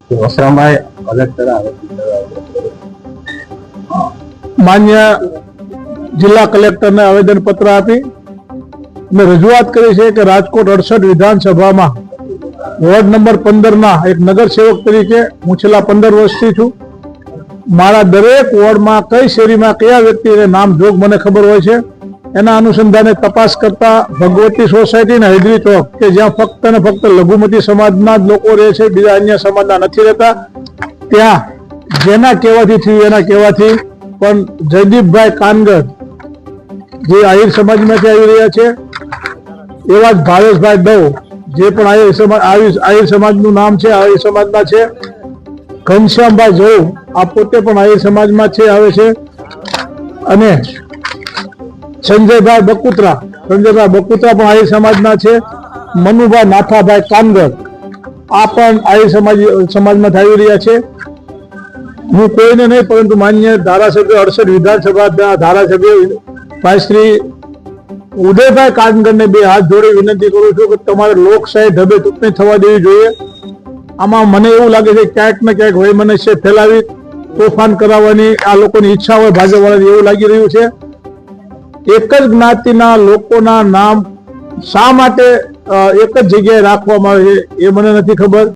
Vasrambhai collector માન્ય જિલ્લા કલેક્ટરને આવેદન પત્ર આપી અમે રજૂઆત કરી છે કે રાજકોટ 68 વિધાનસભામાં વોર્ડ નંબર 15 એક નગર સેવક તરીકે હું છેલ્લા 15 વર્ષથી છું. મારા દરેક વોર્ડમાં કઈ શેરીમાં કયા વ્યક્તિને નામ જોગ મને ખબર હોય છે. એના અનુસંધાને તપાસ કરતા ભગવતી સોસાયટી ને હૈદરી ચોક કે જ્યાં ફક્ત ને ફક્ત લઘુમતી સમાજના જ લોકો રહે છે, બીજા અન્ય સમાજના નથી રહેતા, ત્યાં જેના કહેવાથી થયું એના કહેવાથી પણ જયદીપભાઈ કાનગર જે આહિર સમાજમાંથી આવી રહ્યા છે, એવા જ ભાવેશભાઈ દવ જે પણ આહિર સમાજનું નામ છે, આહિર સમાજના છે, ઘનશ્યામભાઈ જવ આ પોતે પણ આહિર સમાજમાં છે આવે છે, અને સંજયભાઈ બકુત્રા પણ આહિર સમાજના છે, મનુભાઈ નાથાભાઈ કાનગર આ પણ આહિર સમાજમાં આવી રહ્યા છે. હું કોઈને નહીં પરંતુ માન્ય ધારાસભ્ય 68 વિધાનસભા ધારાસભ્ય ભાઈ શ્રી ઉદયભાઈ કાનગરને બે હાથ જોડી વિનંતી કરું છું કે તમારે લોકશાહી ઢબે ચૂંટણી થવા દેવી જોઈએ. આમાં મને એવું લાગે છે ક્યાંક ને ક્યાંક વૈમનસ્ય ફેલાવી તોફાન કરાવવાની આ લોકોની ઈચ્છા હોય ભાજપવાળાની એવું લાગી રહ્યું છે. એક જ જ્ઞાતિના લોકોના નામ શા માટે એક જ જગ્યાએ રાખવામાં આવે છે એ મને નથી ખબર.